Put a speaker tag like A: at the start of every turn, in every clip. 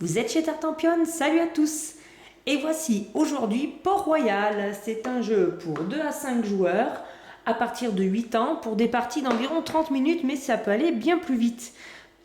A: Vous êtes chez Tartampion, salut à tous. Et voici aujourd'hui Port-Royal. C'est un jeu pour 2 à 5 joueurs à partir de 8 ans pour des parties d'environ 30 minutes, mais ça peut aller bien plus vite.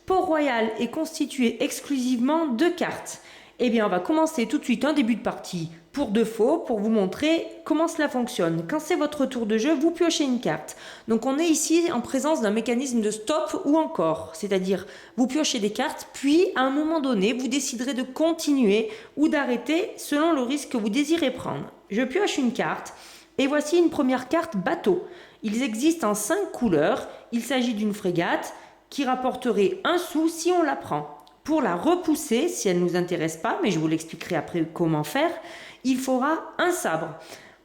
A: Port-Royal est constitué exclusivement de cartes. Eh bien, on va commencer tout de suite un début de partie pour de faux pour vous montrer comment cela fonctionne. Quand c'est votre tour de jeu, vous piochez une carte. Donc on est ici en présence d'un mécanisme de stop ou encore, c'est-à-dire vous piochez des cartes, puis à un moment donné, vous déciderez de continuer ou d'arrêter selon le risque que vous désirez prendre. Je pioche une carte et voici une première carte bateau. Ils existent en 5 couleurs. Il s'agit d'une frégate qui rapporterait 1 sou si on la prend. Pour la repousser, si elle ne nous intéresse pas, mais je vous l'expliquerai après comment faire, il faudra un sabre.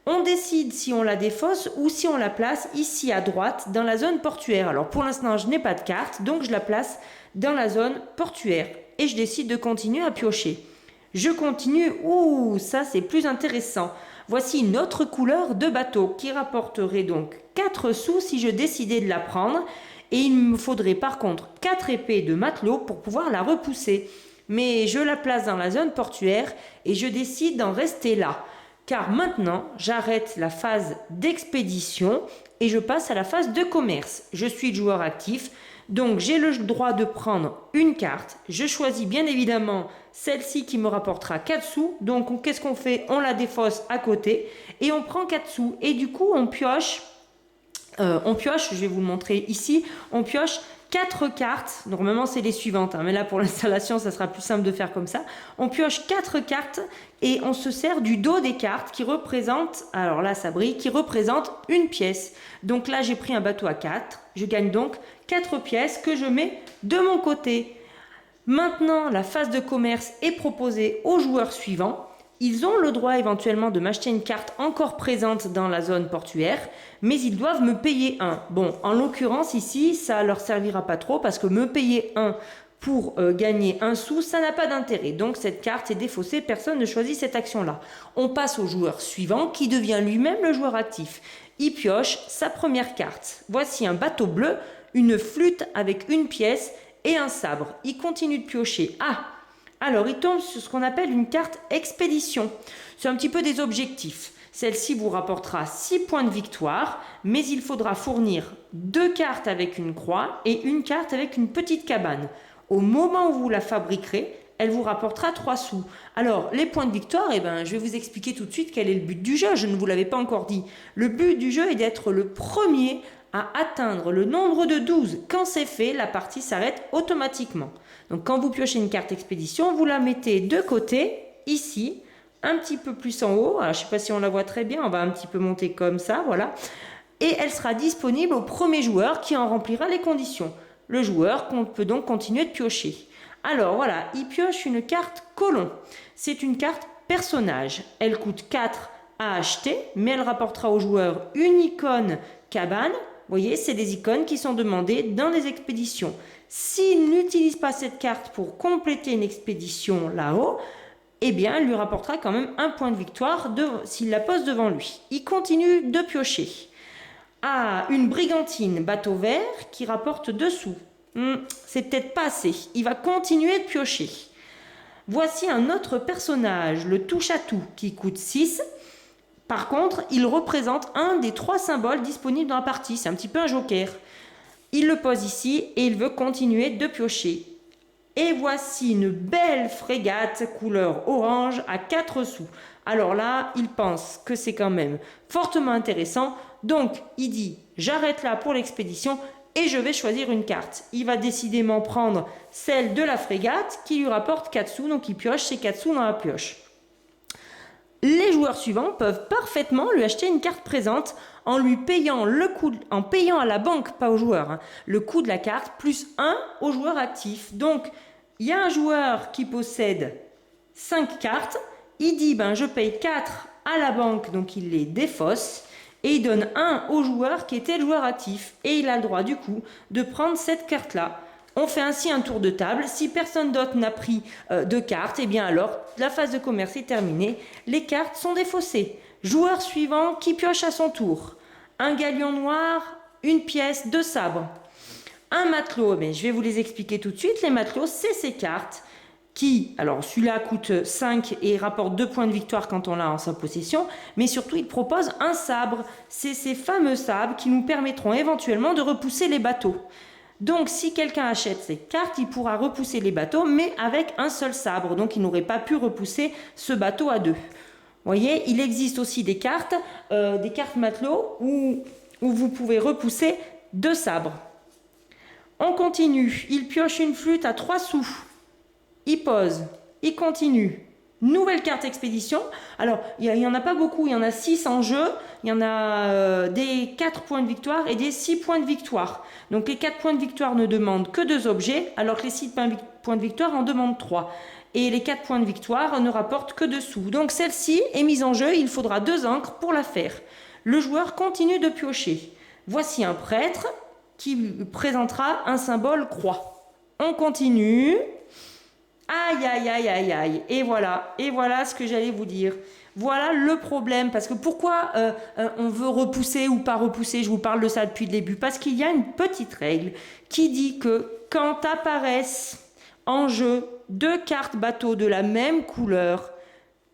A: On décide si on la défausse ou si on la place ici à droite dans la zone portuaire. Alors pour l'instant, je n'ai pas de carte, donc je la place dans la zone portuaire. Et je décide de continuer à piocher. Je continue, ouh, ça c'est plus intéressant. Voici une autre couleur de bateau qui rapporterait donc 4 sous si je décidais de la prendre. Et il me faudrait par contre 4 épées de matelot pour pouvoir la repousser. Mais je la place dans la zone portuaire et je décide d'en rester là. Car maintenant, j'arrête la phase d'expédition et je passe à la phase de commerce. Je suis le joueur actif, donc j'ai le droit de prendre une carte. Je choisis bien évidemment celle-ci qui me rapportera 4 sous. Donc qu'est-ce qu'on fait? On la défausse à côté et on prend 4 sous. Et du coup, on pioche, je vais vous le montrer ici, on pioche 4 cartes, normalement c'est les suivantes, mais là pour l'installation ça sera plus simple de faire comme ça. On pioche 4 cartes et on se sert du dos des cartes qui représente, alors là ça brille, qui représente une pièce. Donc là j'ai pris un bateau à 4, je gagne donc 4 pièces que je mets de mon côté. Maintenant la phase de commerce est proposée aux joueurs suivants. Ils ont le droit éventuellement de m'acheter une carte encore présente dans la zone portuaire, mais ils doivent me payer un. Bon, en l'occurrence ici, ça leur servira pas trop parce que me payer un pour gagner 1 sou, ça n'a pas d'intérêt. Donc cette carte est défaussée, personne ne choisit cette action-là. On passe au joueur suivant qui devient lui-même le joueur actif. Il pioche sa première carte. Voici un bateau bleu, une flûte avec une pièce et un sabre. Il continue de piocher. Alors, il tombe sur ce qu'on appelle une carte expédition. C'est un petit peu des objectifs. Celle-ci vous rapportera 6 points de victoire, mais il faudra fournir 2 cartes avec une croix et une carte avec une petite cabane. Au moment où vous la fabriquerez, elle vous rapportera 3 sous. Alors, les points de victoire, je vais vous expliquer tout de suite quel est le but du jeu. Je ne vous l'avais pas encore dit. Le but du jeu est d'être le premier à atteindre le nombre de 12. Quand c'est fait, la partie s'arrête automatiquement. Donc quand vous piochez une carte expédition, vous la mettez de côté, ici, un petit peu plus en haut. Alors, je ne sais pas si on la voit très bien, on va un petit peu monter comme ça, voilà. Et elle sera disponible au premier joueur qui en remplira les conditions. Le joueur peut donc continuer de piocher. Alors voilà, il pioche une carte colon. C'est une carte personnage. Elle coûte 4 à acheter, mais elle rapportera au joueur une icône cabane. Vous voyez, c'est des icônes qui sont demandées dans les expéditions. S'il n'utilise pas cette carte pour compléter une expédition là-haut, eh bien, elle lui rapportera quand même un point de victoire s'il la pose devant lui. Il continue de piocher. Une brigantine bateau vert qui rapporte 2 sous. C'est peut-être pas assez. Il va continuer de piocher. Voici un autre personnage, le touche-à-tout, qui coûte 6. Par contre, il représente un des 3 symboles disponibles dans la partie. C'est un petit peu un joker. Il le pose ici et il veut continuer de piocher. Et voici une belle frégate couleur orange à 4 sous. Alors là, il pense que c'est quand même fortement intéressant. Donc, il dit « J'arrête là pour l'expédition et je vais choisir une carte. » Il va décidément prendre celle de la frégate qui lui rapporte 4 sous. Donc, il pioche ses 4 sous dans la pioche. Les joueurs suivants peuvent parfaitement lui acheter une carte présente en lui payant en payant à la banque, pas au joueur, le coût de la carte plus 1 au joueur actif. Donc, il y a un joueur qui possède 5 cartes. Il dit, je paye 4 à la banque, donc il les défausse. Et il donne 1 au joueur qui était le joueur actif. Et il a le droit, du coup, de prendre cette carte-là. On fait ainsi un tour de table. Si personne d'autre n'a pris de cartes, eh bien alors, la phase de commerce est terminée. Les cartes sont défaussées. Joueur suivant qui pioche à son tour. Un galion noir, une pièce, 2 sabres. Un matelot, je vais vous les expliquer tout de suite. Les matelots, c'est ces cartes. alors celui-là coûte 5 et rapporte 2 points de victoire quand on l'a en sa possession, mais surtout il propose un sabre. C'est ces fameux sabres qui nous permettront éventuellement de repousser les bateaux. Donc si quelqu'un achète cette carte, il pourra repousser les bateaux, mais avec un seul sabre. Donc il n'aurait pas pu repousser ce bateau à deux. Vous voyez, il existe aussi des cartes matelots où vous pouvez repousser 2 sabres. On continue, il pioche une flûte à 3 sous. Il pose, il continue. Nouvelle carte expédition. Alors, il n'y en a pas beaucoup, il y en a 6 en jeu. Il y en a des 4 points de victoire et des 6 points de victoire. Donc, les 4 points de victoire ne demandent que 2 objets, alors que les 6 points de victoire en demandent 3. Et les 4 points de victoire ne rapportent que 2 sous. Donc, celle-ci est mise en jeu, il faudra 2 encres pour la faire. Le joueur continue de piocher. Voici un prêtre qui présentera un symbole croix. On continue. Aïe, aïe, aïe, aïe, aïe. Et voilà ce que j'allais vous dire. Voilà le problème. Parce que pourquoi on veut repousser ou pas repousser, je vous parle de ça depuis le début. Parce qu'il y a une petite règle qui dit que quand apparaissent en jeu 2 cartes bateaux de la même couleur,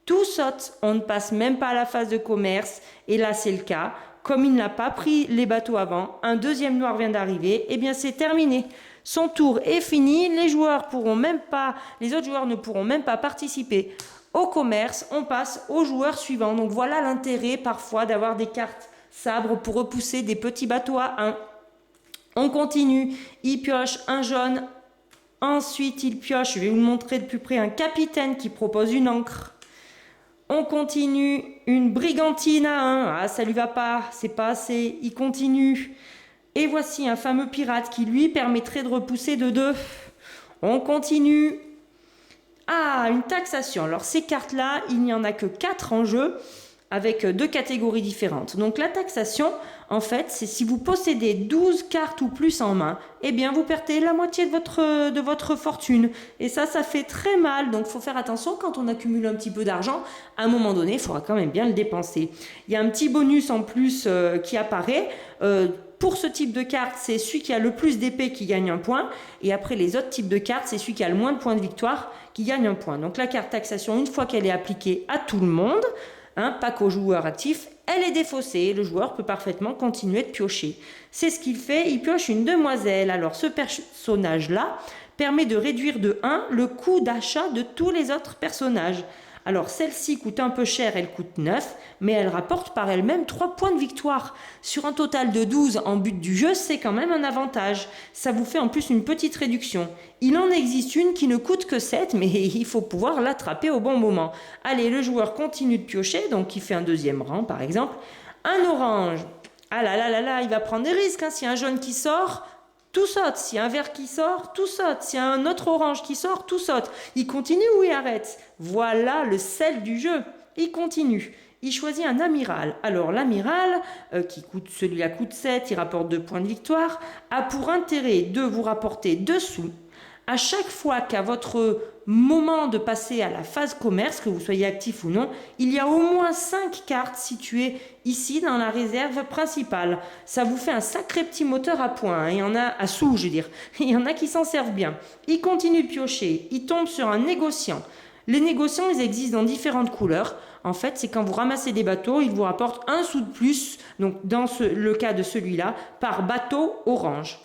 A: tout saute. On ne passe même pas à la phase de commerce. Et là, c'est le cas. Comme il n'a pas pris les bateaux avant, un deuxième noir vient d'arriver, et bien c'est terminé. Son tour est fini, les autres joueurs ne pourront même pas participer au commerce, on passe aux joueurs suivants. Donc voilà l'intérêt parfois d'avoir des cartes sabres pour repousser des petits bateaux à 1. On continue, il pioche un jaune, ensuite il pioche, je vais vous le montrer de plus près, un capitaine qui propose une ancre. On continue, une brigantine à 1, ah ça lui va pas, c'est pas assez, il continue. Et voici un fameux pirate qui lui permettrait de repousser de 2. On continue. Ah, une taxation. Alors ces cartes-là, il n'y en a que 4 en jeu avec 2 catégories différentes. Donc la taxation, en fait, c'est si vous possédez 12 cartes ou plus en main, eh bien vous perdez la moitié de votre fortune. Et ça fait très mal. Donc il faut faire attention quand on accumule un petit peu d'argent. À un moment donné, il faudra quand même bien le dépenser. Il y a un petit bonus en plus qui apparaît. Pour ce type de carte, c'est celui qui a le plus d'épées qui gagne un point. Et après, les autres types de cartes, c'est celui qui a le moins de points de victoire qui gagne un point. Donc la carte taxation, une fois qu'elle est appliquée à tout le monde, pas qu'aux joueurs actifs, elle est défaussée. Le joueur peut parfaitement continuer de piocher. C'est ce qu'il fait, il pioche une demoiselle. Alors ce personnage-là permet de réduire de 1 le coût d'achat de tous les autres personnages. Alors celle-ci coûte un peu cher, elle coûte 9, mais elle rapporte par elle-même 3 points de victoire. Sur un total de 12 en but du jeu, c'est quand même un avantage. Ça vous fait en plus une petite réduction. Il en existe une qui ne coûte que 7, mais il faut pouvoir l'attraper au bon moment. Allez, le joueur continue de piocher, donc il fait un deuxième rang par exemple. Un orange, ah là là là là, il va prendre des risques. S'il y a un jaune qui sort, tout saute. S'il y a un vert qui sort, tout saute. S'il y a un autre orange qui sort, tout saute. Il continue ou il arrête? Voilà le sel du jeu. Il continue. Il choisit un amiral. Alors l'amiral, celui-là coûte 7, il rapporte 2 points de victoire, a pour intérêt de vous rapporter 2 sous. À chaque fois qu'à votre moment de passer à la phase commerce, que vous soyez actif ou non, il y a au moins 5 cartes situées ici dans la réserve principale. Ça vous fait un sacré petit moteur à points. Il y en a à sous, je veux dire. Il y en a qui s'en servent bien. Il continue de piocher. Il tombe sur un négociant. Les négociants, ils existent dans différentes couleurs. En fait, c'est quand vous ramassez des bateaux, ils vous rapportent 1 sou de plus. Donc, dans le cas de celui-là, par bateau orange.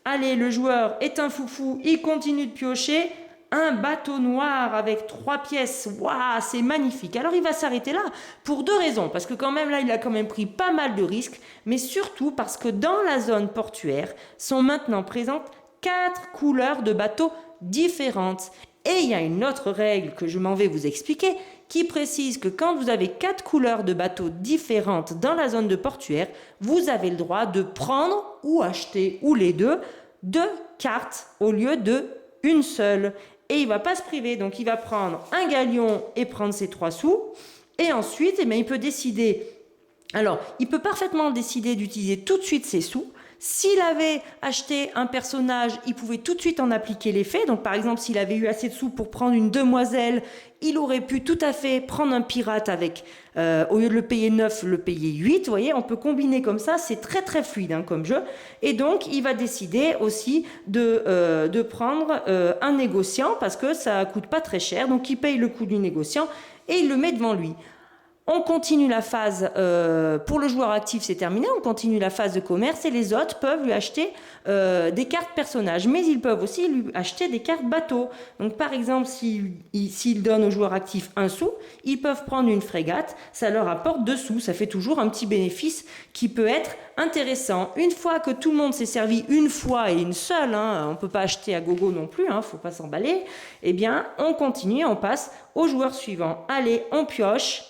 A: Allez, le joueur est un foufou, il continue de piocher. Un bateau noir avec 3 pièces, waouh, c'est magnifique. Alors il va s'arrêter là pour 2 raisons, parce que quand même là il a quand même pris pas mal de risques, mais surtout parce que dans la zone portuaire sont maintenant présentes 4 couleurs de bateaux différentes. Et il y a une autre règle que je m'en vais vous expliquer qui précise que quand vous avez 4 couleurs de bateaux différentes dans la zone de portuaire, vous avez le droit de prendre ou acheter, ou les deux cartes au lieu de une seule. Et il ne va pas se priver, donc il va prendre un galion et prendre ses 3 sous. Et ensuite, il peut décider, alors il peut parfaitement décider d'utiliser tout de suite ses sous. S'il avait acheté un personnage, il pouvait tout de suite en appliquer l'effet. Donc par exemple, s'il avait eu assez de sous pour prendre une demoiselle, il aurait pu tout à fait prendre un pirate avec, au lieu de le payer 9, le payer 8. Vous voyez, on peut combiner comme ça, c'est très très fluide hein, comme jeu. Et donc, il va décider aussi de prendre un négociant parce que ça ne coûte pas très cher. Donc, il paye le coût du négociant et il le met devant lui. On continue la phase, pour le joueur actif c'est terminé, on continue la phase de commerce et les autres peuvent lui acheter des cartes personnages, mais ils peuvent aussi lui acheter des cartes bateaux. Donc par exemple, s'ils donnent au joueur actif un sou, ils peuvent prendre une frégate, ça leur apporte 2 sous, ça fait toujours un petit bénéfice qui peut être intéressant. Une fois que tout le monde s'est servi une fois et une seule, hein, on ne peut pas acheter à gogo non plus, hein, faut pas s'emballer, eh bien on continue, on passe au joueur suivant. Allez, on pioche.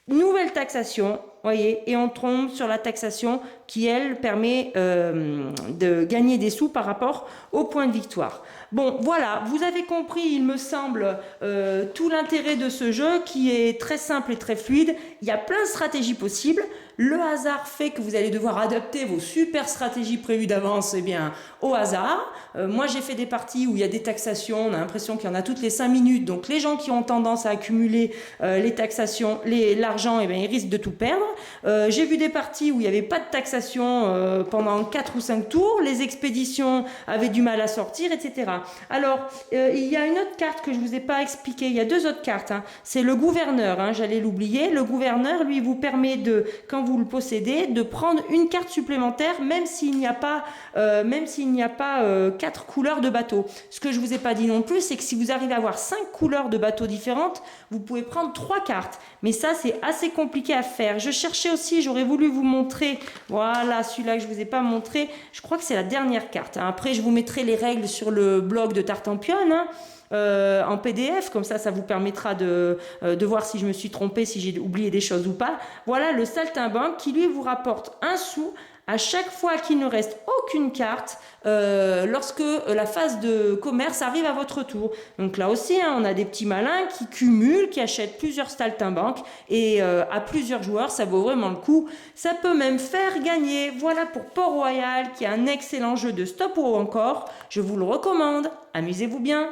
A: Nouvelle taxation, voyez, et on tombe sur la taxation qui, elle, permet de gagner des sous par rapport au point de victoire. Bon, voilà, vous avez compris, il me semble, tout l'intérêt de ce jeu qui est très simple et très fluide. Il y a plein de stratégies possibles. Le hasard fait que vous allez devoir adapter vos super stratégies prévues d'avance au hasard. Moi, j'ai fait des parties où il y a des taxations. On a l'impression qu'il y en a toutes les 5 minutes. Donc, les gens qui ont tendance à accumuler les taxations, l'argent, ils risquent de tout perdre. J'ai vu des parties où il n'y avait pas de taxation pendant 4 ou 5 tours. Les expéditions avaient du mal à sortir, etc. Alors, il y a une autre carte que je ne vous ai pas expliquée. Il y a 2 autres cartes. Hein. C'est le gouverneur. Hein, j'allais l'oublier. Le gouverneur, lui, vous permet quand vous le possédez, de prendre une carte supplémentaire, même s'il n'y a pas 4 couleurs de bateau. Ce que je vous ai pas dit non plus, c'est que si vous arrivez à avoir 5 couleurs de bateaux différentes, vous pouvez prendre 3 cartes. Mais ça, c'est assez compliqué à faire. Je cherchais aussi, j'aurais voulu vous montrer, voilà, celui-là que je vous ai pas montré, je crois que c'est la dernière carte. Après, je vous mettrai les règles sur le blog de Tartampion, hein. En PDF, comme ça vous permettra de voir si je me suis trompée, si j'ai oublié des choses ou pas. Voilà le saltimbanque qui lui vous rapporte 1 sou à chaque fois qu'il ne reste aucune carte lorsque la phase de commerce arrive à votre tour. Donc là aussi, hein, on a des petits malins qui cumulent, qui achètent plusieurs saltimbanques et à plusieurs joueurs, ça vaut vraiment le coup. Ça peut même faire gagner. Voilà pour Port-Royal, qui est un excellent jeu de stop ou encore. Je vous le recommande. Amusez-vous bien.